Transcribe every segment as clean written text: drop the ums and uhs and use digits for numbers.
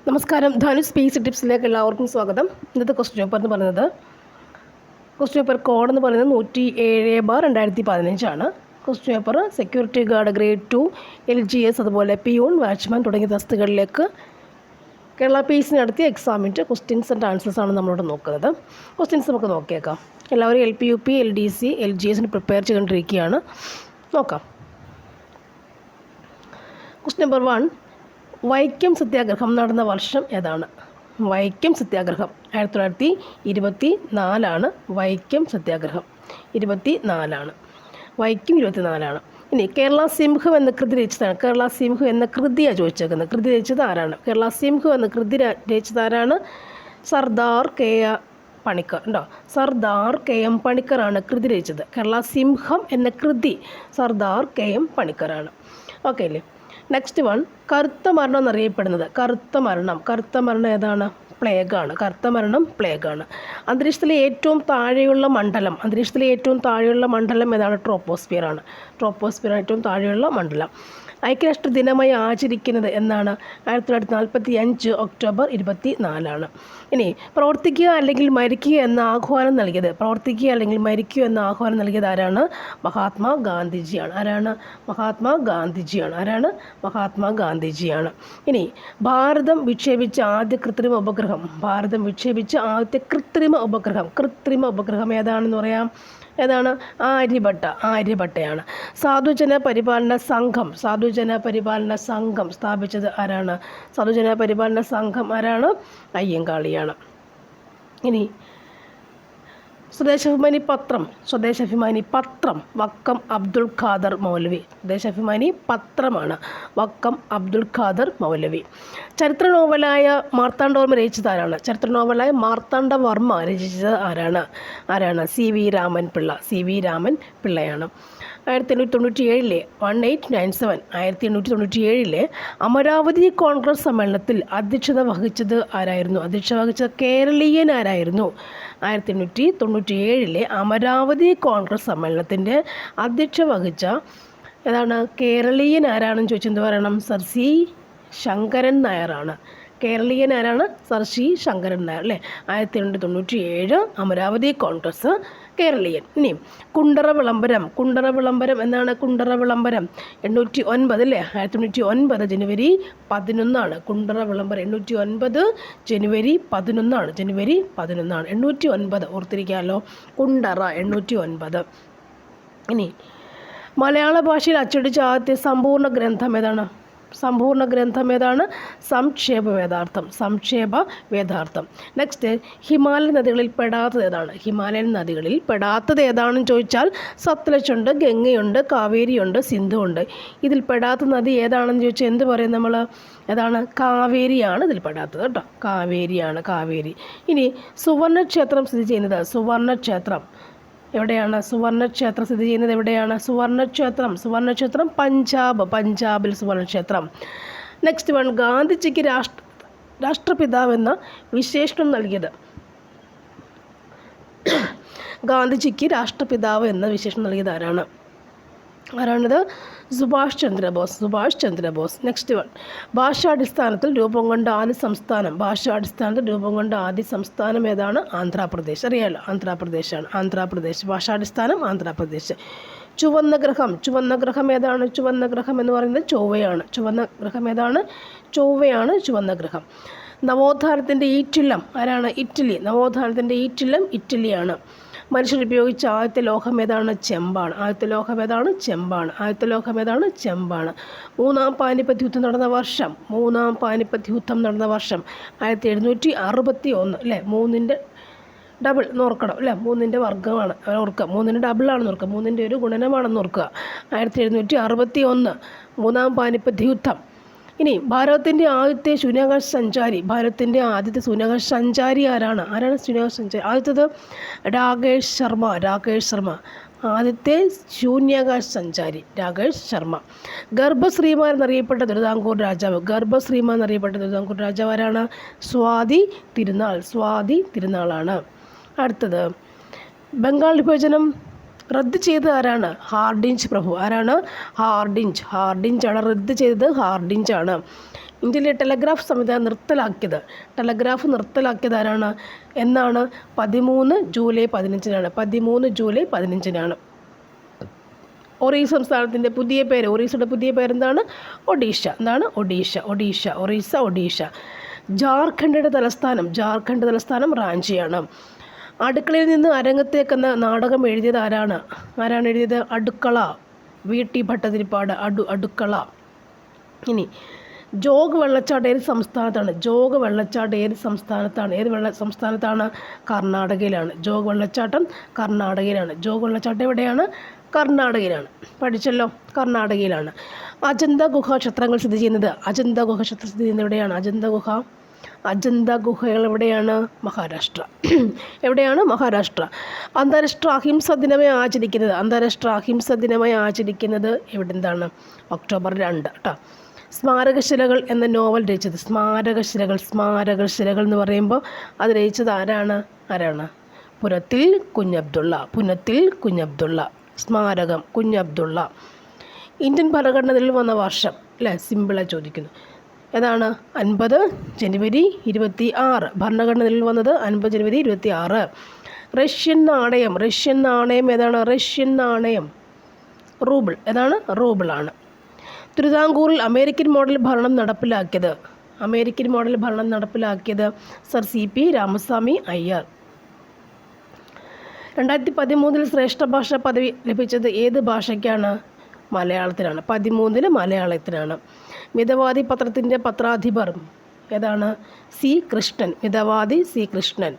നമസ്കാരം. ധനു സ്പേസ് ടിപ്സിലേക്ക് എല്ലാവർക്കും സ്വാഗതം. ഇന്നത്തെ ക്വസ്റ്റ്യൻ പേപ്പർ എന്ന് പറയുന്നത് ക്വസ്റ്റ്യൻ പേപ്പർ കോഡ് എന്ന് പറയുന്നത് 107/2015 question paper security guard grade 2 LGS അതുപോലെ പിയൂൺ വാച്ച്മാൻ തുടങ്ങിയ തസ്തികകളിലേക്ക് കേരള PSC നടത്തിയ എക്സാമിൻ്റെ ക്വസ്റ്റ്യൻസ് ആൻഡ് ആൻസേഴ്സാണ് നമ്മളോട് നോക്കുന്നത്. ക്വസ്റ്റ്യൻസ് നമുക്ക് നോക്കിയേക്കാം. എല്ലാവരും LP UP LDC LGSന് പ്രിപ്പയർ ചെയ്തുകൊണ്ടിരിക്കുകയാണ്. നോക്കാം. ക്വസ്റ്റ്യൻ നമ്പർ 1, വൈക്കം സത്യാഗ്രഹം നടന്ന വർഷം ഏതാണ്? വൈക്കം സത്യാഗ്രഹം 1924 വൈക്കം സത്യാഗ്രഹം 24. വൈക്കം 24. ഇനി കേരള സിംഹം എന്ന കൃതി രചിച്ചതാണ്. കേരള സിംഹം എന്ന കൃതിയാണ് ചോദിച്ചേക്കുന്നത്. കൃതി രചിച്ചത് ആരാണ്? കേരള സിംഹം എന്ന കൃതി രചിച്ചത് ആരാണ്? സർദാർ പണിക്കർ ഉണ്ടോ? സർദാർ KM പണിക്കറാണ് കൃതി രചിച്ചത്. കേരള സിംഹം എന്ന കൃതി സർദാർ KM പണിക്കറാണ്. ഓക്കെ അല്ലേ? നെക്സ്റ്റ് വൺ, കറുത്ത മരണം എന്നറിയപ്പെടുന്നത്. കറുത്ത മരണം ഏതാണ്? പ്ലേഗാണ്. കറുത്ത മരണം പ്ലേഗാണ്. അന്തരീക്ഷത്തിലെ ഏറ്റവും താഴെയുള്ള മണ്ഡലം ഏതാണ്? ട്രോപ്പോസ്ഫിയറാണ്. ഏറ്റവും താഴെയുള്ള മണ്ഡലം. ഐക്യരാഷ്ട്ര ദിനമായി ആചരിക്കുന്നത് എന്നാണ്? 1945 ഒക്ടോബർ 24. ഇനി പ്രവർത്തിക്കുക അല്ലെങ്കിൽ മരിക്കുക എന്ന ആഹ്വാനം നൽകിയത് ആരാണ്? മഹാത്മാഗാന്ധിജിയാണ്. ഇനി ഭാരതം വിക്ഷേപിച്ച ആദ്യ കൃത്രിമ ഉപഗ്രഹം ഏതാണെന്ന് പറയാം? ഏതാണ്? ആര്യഭട്ടയാണ്. സാധുജന പരിപാലന സംഘം സ്ഥാപിച്ചത് ആരാണ്? അയ്യങ്കാളിയാണ്. ഇനി സ്വദേശാഭിമാനി പത്രം വക്കം അബ്ദുൽ ഖാദർ മൗലവി. സ്വദേശാഭിമാനി പത്രമാണ്. വക്കം അബ്ദുൽ ഖാദർ മൗലവി. ചരിത്ര നോവലായ മാർത്താണ്ഡവർമ്മ രചിച്ചത് ആരാണ്? CV രാമൻ പിള്ളയാണ്. 1897 അമരാവതി കോൺഗ്രസ് സമ്മേളനത്തിൽ അധ്യക്ഷത വഹിച്ചത് ആരായിരുന്നു? കേരളീയൻ ആരായിരുന്നു? 1897 അമരാവതി കോൺഗ്രസ് സമ്മേളനത്തിൻ്റെ അധ്യക്ഷത വഹിച്ച കേരളീയൻ ആരാണെന്ന് ചോദിച്ചാൽ എന്ത് പറയണം? സർ C ശങ്കരൻ നായരാണ്. കേരളീയൻ ആരാണ്? സർ C ശങ്കരൻ നായർ അല്ലേ? 1897 അമരാവതി കോൺഗ്രസ് കേരളീയൻ. ഇനി കുണ്ടറ വിളംബരം എന്നാണ്? 809 അല്ലേ? 1909 ജനുവരി 11. കുണ്ടറ വിളംബരം 809 ജനുവരി 11. 809 ഓർത്തിരിക്കാമല്ലോ. കുണ്ടറ 809. ഇനി മലയാള ഭാഷയിൽ അച്ചടിച്ച ആദ്യത്തെ സമ്പൂർണ്ണ ഗ്രന്ഥം ഏതാണ്? സംക്ഷേപ വേദാർത്ഥം. നെക്സ്റ്റ്, ഹിമാലയൻ നദികളിൽ പെടാത്തത് ഏതാണെന്ന് ചോദിച്ചാൽ സത്ലജ് ഉണ്ട്, ഗംഗയുണ്ട്, കാവേരിയുണ്ട്, സിന്ധു ഉണ്ട്. ഇതിൽ പെടാത്ത നദി ഏതാണെന്ന് ചോദിച്ചാൽ എന്ത് പറയും നമ്മൾ? ഏതാണ്? കാവേരിയാണ് ഇതിൽ പെടാത്തത് കേട്ടോ. കാവേരി. ഇനി സുവർണക്ഷേത്രം സ്ഥിതി ചെയ്യുന്നത് എവിടെയാണ്? സുവർണക്ഷേത്രം സ്ഥിതി ചെയ്യുന്നത് എവിടെയാണ്? സുവർണക്ഷേത്രം പഞ്ചാബിൽ സുവർണക്ഷേത്രം. നെക്സ്റ്റ് വൺ, ഗാന്ധിജിക്ക് രാഷ്ട്രപിതാവ് എന്ന വിശേഷണം നൽകിയത് ആരാണ്? ആരാണിത്? സുഭാഷ് ചന്ദ്രബോസ്. നെക്സ്റ്റ് വൺ, ഭാഷാടിസ്ഥാനത്തിൽ രൂപം കൊണ്ട ആദ്യ സംസ്ഥാനം ഏതാണ്? ആന്ധ്രാപ്രദേശ്. അറിയാലോ, ആന്ധ്രാപ്രദേശ്. ഭാഷാടിസ്ഥാനം ആന്ധ്രാപ്രദേശ്. ചുവന്ന ഗ്രഹം ഏതാണ്? ചുവന്ന ഗ്രഹം എന്ന് പറയുന്നത് ചൊവ്വയാണ്. ചുവന്ന ഗ്രഹം. നവോത്ഥാനത്തിൻ്റെ ഈറ്റില്ലം ആരാണ്? ഇറ്റലി. ഇറ്റലിയാണ്. മനുഷ്യർ ഉപയോഗിച്ച ആദ്യത്തെ ലോഹം ഏതാണ്? ചെമ്പാണ്. മൂന്നാം പാനിപ്പത്ത് യുദ്ധം നടന്ന വർഷം 1761 അല്ലേ? 3ൻ്റെ ഡബിൾ നോർക്കണം അല്ലേ? 3ൻ്റെ വർഗ്ഗമാണ് ഓർക്കുക. 3ൻ്റെ ഡബിളാണെന്ന് ഓർക്കുക. 3ൻ്റെ ഒരു ഗുണനമാണെന്ന് ഓർക്കുക. 1761 മൂന്നാം പാനിപ്പത്ത് യുദ്ധം. ഇനി ഭാരതത്തിൻ്റെ ആദ്യത്തെ ശൂന്യാകാശ സഞ്ചാരി ആരാണ്? ശൂന്യാകാശ സഞ്ചാരി ആദ്യത്തേത്? രാകേഷ് ശർമ്മ. ആദ്യത്തെ ശൂന്യാകാശ സഞ്ചാരി രാകേഷ് ശർമ്മ. ഗർഭശ്രീമാൻ എന്നറിയപ്പെട്ട തിരുവിതാംകൂർ രാജാവ് ആരാണ്? സ്വാതി തിരുനാളാണ്. അടുത്തത്, ബംഗാൾ വിഭജനം റദ്ദ് ചെയ്തത് ആരാണ്? ഹാർഡിഞ്ച് പ്രഭു. ഹാർഡിഞ്ചാണ് റദ്ദ് ചെയ്തത്. ഇന്ത്യയിലെ ടെലഗ്രാഫ് സംവിധാനം നിർത്തലാക്കിയത് ആരാണ് എന്നാണ്? 13 ജൂലൈ 15-നാണ്. 13 ജൂലൈ 15-നാണ്. ഒറീസ സംസ്ഥാനത്തിൻ്റെ പുതിയ പേര്, ഒറീസയുടെ പുതിയ പേരെന്താണ്? ഒഡീഷ. എന്താണ്? ഒഡീഷ. ജാർഖണ്ഡിൻ്റെ തലസ്ഥാനം റാഞ്ചിയാണ്. അടുക്കളയിൽ നിന്ന് അരങ്ങത്തേക്കെന്ന നാടകം എഴുതിയത് ആരാണ് എഴുതിയത്? അടുക്കള, VT ഭട്ടതിരിപ്പാട്. അടുക്കള. ഇനി ജോഗ് വെള്ളച്ചാട്ടം ഏത് സംസ്ഥാനത്താണ്? ഏത് സംസ്ഥാനത്താണ്? കർണാടകയിലാണ്. ജോഗ് വെള്ളച്ചാട്ടം എവിടെയാണ്? കർണാടകയിലാണ്. പഠിച്ചല്ലോ, കർണാടകയിലാണ്. അജന്ത ഗുഹാക്ഷേത്രങ്ങൾ സ്ഥിതി ചെയ്യുന്നത് എവിടെയാണ്? അജന്ത ഗുഹകൾ എവിടെയാണ്? മഹാരാഷ്ട്ര. എവിടെയാണ്? മഹാരാഷ്ട്ര. അന്താരാഷ്ട്ര അഹിംസ ദിനമായി ആചരിക്കുന്നത് എവിടെന്താണ്? ഒക്ടോബർ 2 കേട്ടോ. സ്മാരകശിലകൾ എന്ന നോവൽ രചിച്ചത്, സ്മാരകശിലകൾ എന്ന് പറയുമ്പോൾ അത് രചിച്ചത് ആരാണ്? പുനത്തിൽ കുഞ്ഞബ്ദുള്ള. സ്മാരകം കുഞ്ഞബ്ദുള്ള. ഇന്ത്യൻ ഭരണഘടനയിൽ വന്ന വർഷം അല്ലേ? സിമ്പിളായി ചോദിക്കുന്നു. ഏതാണ്? 50 ജനുവരി 26. ഭരണഘടനയിൽ വന്നത് 50 ജനുവരി 26. റഷ്യൻ നാണയം ഏതാണ്? റഷ്യൻ നാണയം റൂബിൾ. ഏതാണ്? റൂബിളാണ്. തിരുവിതാംകൂറിൽ അമേരിക്കൻ മോഡൽ ഭരണം നടപ്പിലാക്കിയത് സർ CP രാമസ്വാമി അയ്യർ. 2013 ശ്രേഷ്ഠ ഭാഷാ പദവി ലഭിച്ചത് ഏത് ഭാഷയ്ക്കാണ്? മലയാളത്തിനാണ്. 13 മലയാളത്തിനാണ്. മിതവാദി പത്രത്തിൻ്റെ പത്രാധിപർ ഏതാണ്? C കൃഷ്ണൻ.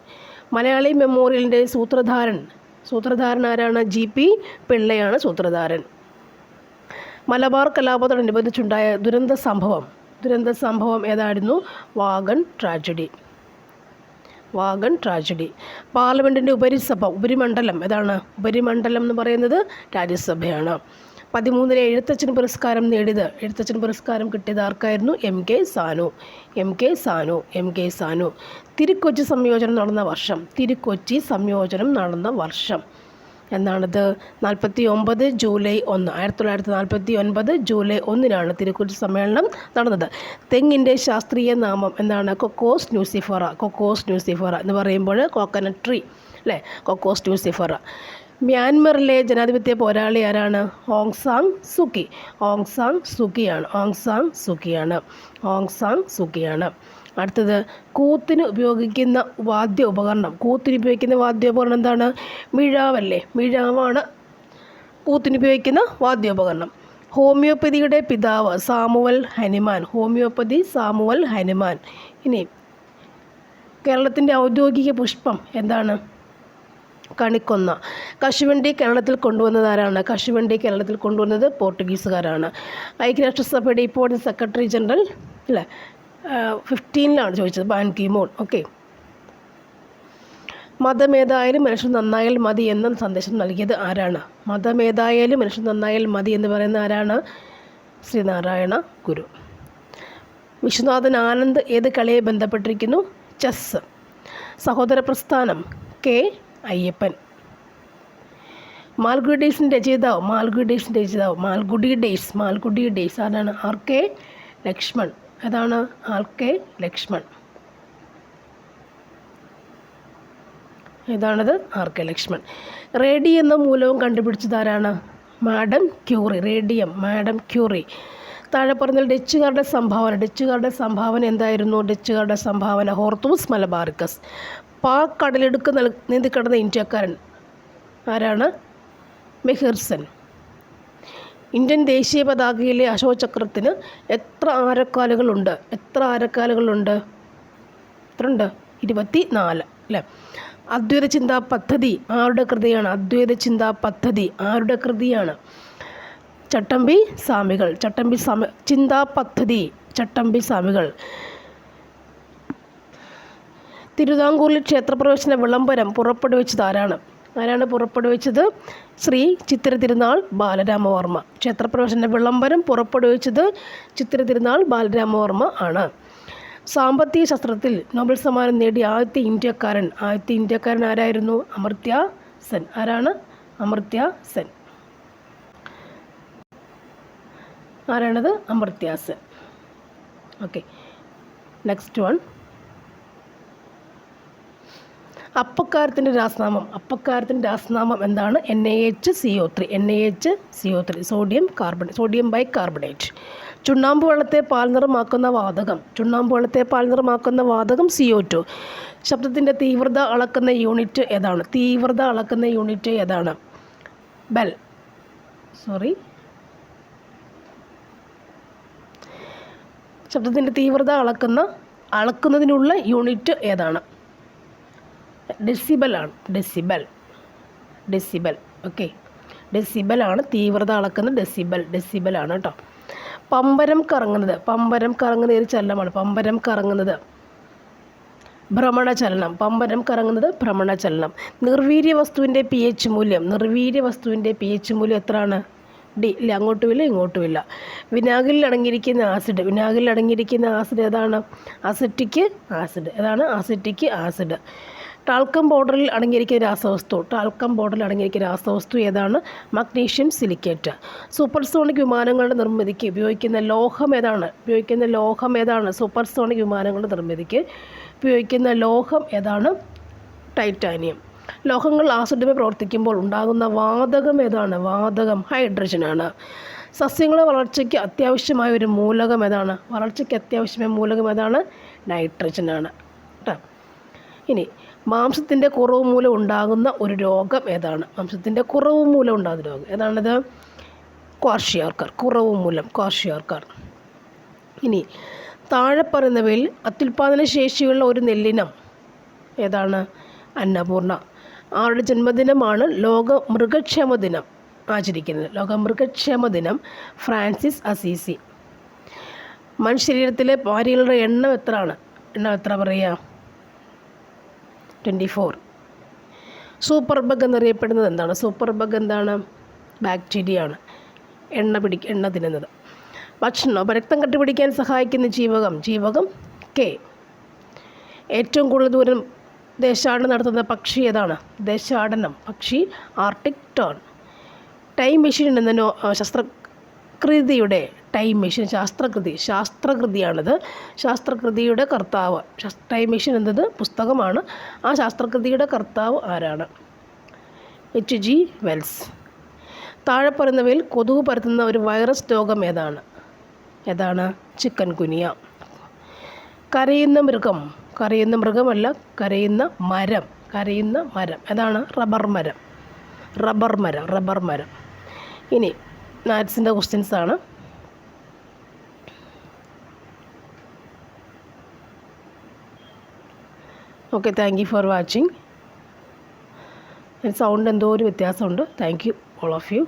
മലയാളി മെമ്മോറിയലിൻ്റെ സൂത്രധാരൻ ആരാണ്? GP പിള്ളയാണ് സൂത്രധാരൻ. മലബാർ കലാപത്തോടനുബന്ധിച്ചുണ്ടായ ദുരന്ത സംഭവം ഏതായിരുന്നു? Wagon tragedy. പാർലമെൻറ്റിൻ്റെ ഉപരിമണ്ഡലം ഏതാണ്? ഉപരിമണ്ഡലം എന്ന് പറയുന്നത് രാജ്യസഭയാണ്. 13 എഴുത്തച്ഛൻ പുരസ്കാരം കിട്ടിയത് ആർക്കായിരുന്നു? MK സാനു. തിരുക്കൊച്ചി സംയോജനം നടന്ന വർഷം എന്നാണിത്? 49 ജൂലൈ 1. 1949 ജൂലൈ 1-നാണ് തിരുക്കൊച്ചി സമ്മേളനം നടന്നത്. തെങ്ങിൻ്റെ ശാസ്ത്രീയ നാമം എന്താണ്? കൊക്കോസ് ന്യൂസിഫറ എന്ന് പറയുമ്പോൾ കോക്കനട്ട് ട്രീ അല്ലേ? Cocos nucifera. മ്യാൻമറിലെ ജനാധിപത്യ പോരാളി ആരാണ്? ഓങ് സാങ് സൂക്കിയാണ്. അടുത്തത് കൂത്തിന് ഉപയോഗിക്കുന്ന വാദ്യോപകരണം എന്താണ്? മിഴാവല്ലേ? മിഴാവാണ് കൂത്തിനുപയോഗിക്കുന്ന വാദ്യോപകരണം. ഹോമിയോപ്പതിയുടെ പിതാവ് സാമുവൽ ഹനിമാൻ. ഇനി കേരളത്തിൻ്റെ ഔദ്യോഗിക പുഷ്പം എന്താണ്? കണിക്കൊന്ന. കശുവണ്ടി കേരളത്തിൽ കൊണ്ടുവന്നത് ആരാണ്? കേരളത്തിൽ കൊണ്ടുവന്നത് പോർട്ടുഗീസുകാരാണ്. ഐക്യരാഷ്ട്രസഭയുടെ ഇപ്പോഴത്തെ സെക്രട്ടറി ജനറൽ അല്ലേ? 15-ലാണ് ചോദിച്ചത്, ബാൻ കി മൂൺ. ഓക്കെ. മതമേതായാലും മനുഷ്യൻ നന്നായാൽ മതി എന്ന സന്ദേശം നൽകിയത് ആരാണ്? മതമേതായാലും മനുഷ്യൻ നന്നായാൽ മതി എന്ന് പറയുന്ന ആരാണ്? ശ്രീനാരായണ ഗുരു. വിശ്വനാഥൻ ആനന്ദ് ഏത് കളിയെ ബന്ധപ്പെട്ടിരിക്കുന്നു? ചെസ്സ്. സഹോദര പ്രസ്ഥാനം K അയ്യപ്പൻ. മാൽഗുഡി ഡേയ്സ് ആരാണ്? RK ലക്ഷ്മൺ. ഏതാണ്? RK ലക്ഷ്മൺ. ഏതാണത്? RK ലക്ഷ്മൺ. റേഡിയം എന്ന മൂലകം കണ്ടുപിടിച്ചത് ആരാണ്? Madam Curie. താഴെ പറഞ്ഞാൽ ഡച്ചുകാരുടെ സംഭാവന എന്തായിരുന്നു? ഡച്ചുകാരുടെ സംഭാവന ഹോർത്തൂസ് മലബാറിക്കസ്. പാക് കടലിടുക്ക് നീന്തിക്കടന്ന ഇന്ത്യക്കാരൻ ആരാണ്? മെഹിർസൻ. ഇന്ത്യൻ ദേശീയ പതാകയിലെ അശോകചക്രത്തിന് എത്ര ആരക്കാലുകളുണ്ട്? എത്രയുണ്ട്? 24 അല്ലേ? അദ്വൈത ചിന്താ പദ്ധതി ആരുടെ കൃതിയാണ്? ചട്ടമ്പി സ്വാമികൾ. ചട്ടമ്പി സ്വാമികൾ. തിരുവിതാംകൂറിൽ ക്ഷേത്രപ്രവേശന വിളംബരം പുറപ്പെടുവിച്ചത് ആരാണ്? പുറപ്പെടുവിച്ചത്? ശ്രീ ചിത്തിര തിരുനാൾ ബാലരാമവർമ്മ. ക്ഷേത്രപ്രവേശന വിളംബരം പുറപ്പെടുവിച്ചത് ചിത്തിര തിരുനാൾ ബാലരാമവർമ്മ ആണ്. സാമ്പത്തിക ശാസ്ത്രത്തിൽ നോബൽ സമ്മാനം നേടിയ ആദ്യത്തെ ഇന്ത്യക്കാരൻ ആരായിരുന്നു? അമർത്യ സെൻ. ആരാണ്? അമർത്യ സെൻ. ആരാണത്? Amartya Sen. Okay, next one. അപ്പക്കാരത്തിൻ്റെ രാസനാമം എന്താണ്? NaHCO3 sodium bicarbonate. ചുണ്ണാമ്പ് വെള്ളത്തെ പാൽനിറമാക്കുന്ന വാതകം CO2. ശബ്ദത്തിൻ്റെ തീവ്രത അളക്കുന്ന യൂണിറ്റ് ഏതാണ്? ബെൽ. ശബ്ദത്തിൻ്റെ തീവ്രത അളക്കുന്നതിനുള്ള യൂണിറ്റ് ഏതാണ്? ഡെസിബൽ. ഓക്കെ, ഡെസിബലാണ് തീവ്രത അളക്കുന്ന ഡെസിബലാണ് കേട്ടോ. പമ്പരം കറങ്ങുന്നത് ഒരു ചലനമാണ്. ഭ്രമണചലനം. നിർവീര്യ വസ്തുവിൻ്റെ pH മൂല്യം എത്രയാണ്? D. ഇല്ല, അങ്ങോട്ടുമില്ല ഇങ്ങോട്ടുമില്ല. വിനാഗിരിയിൽ അടങ്ങിയിരിക്കുന്ന ആസിഡ് ഏതാണ്? Acetic acid. ടാൽക്കം പൗഡറിൽ അടങ്ങിയിരിക്കുന്ന രാസവസ്തു ഏതാണ്? Magnesium silicate. സൂപ്പർസോണിക് വിമാനങ്ങളുടെ നിർമ്മിതിക്ക് ഉപയോഗിക്കുന്ന ലോഹം ഏതാണ്? സൂപ്പർസോണിക് വിമാനങ്ങളുടെ നിർമ്മിതിക്ക് ഉപയോഗിക്കുന്ന ലോഹം ഏതാണ്? ടൈറ്റാനിയം. ലോഹങ്ങൾ ആസിഡുമായി പ്രവർത്തിക്കുമ്പോൾ ഉണ്ടാകുന്ന വാതകം ഏതാണ്? ഹൈഡ്രജനാണ്. സസ്യങ്ങളുടെ വളർച്ചയ്ക്ക് അത്യാവശ്യമായ മൂലകം ഏതാണ്? നൈട്രജനാണ് കേട്ടോ. ഇനി മാംസത്തിൻ്റെ കുറവ് മൂലം ഉണ്ടാകുന്ന ഒരു രോഗം ഏതാണ്? ഏതാണത്? ക്വാർഷിയോർക്കർ. ഇനി താഴെ പറയുന്നവയിൽ അത്യുൽപാദന ശേഷിയുള്ള ഒരു നെല്ലിനം ഏതാണ്? അന്നപൂർണ. ആരുടെ ജന്മദിനമാണ് ലോക മൃഗക്ഷേമ ദിനം ആചരിക്കുന്നത്? Francis Assisi. മനുഷ്യരീരത്തിലെ പാരികളുടെ എണ്ണം എത്ര പറയുക? 24. സൂപ്പർ ബഗ് എന്നറിയപ്പെടുന്നത് എന്താണ്? ബാക്ടീരിയ ആണ്. എണ്ണ തിന്നുന്നത്. ഭക്ഷണം. രക്തം കട്ടിപിടിക്കാൻ സഹായിക്കുന്ന ജീവകം K. ഏറ്റവും കൂടുതൽ ദൂരം ദേശാടനം നടത്തുന്ന പക്ഷി ഏതാണ്? പക്ഷി ആർട്ടിക് ടേൺ. ടൈം മെഷീൻ എന്ന ശസ്ത്രകൃതിയുടെ ശാസ്ത്രകൃതിയാണിത്. ശാസ്ത്രകൃതിയുടെ കർത്താവ്. ടൈം മെഷീൻ എന്നത് പുസ്തകമാണ്. ആ ശാസ്ത്രകൃതിയുടെ കർത്താവ് ആരാണ്? H.G. വെൽസ്. താഴെ പറയുന്നവയിൽ കൊതുക് പരത്തുന്ന ഒരു വൈറസ് രോഗം ഏതാണ്? Chikungunya. കരയുന്ന മൃഗമല്ല, കരയുന്ന മരം. ഏതാണ്? റബ്ബർ മരം. ഇനി മാത്സിൻ്റെ ക്വസ്റ്റ്യൻസ് ആണ്. Okay, thank you for watching. Sound എന്തോ ഒരു വ്യത്യാസമുണ്ട്. Thank you all of U.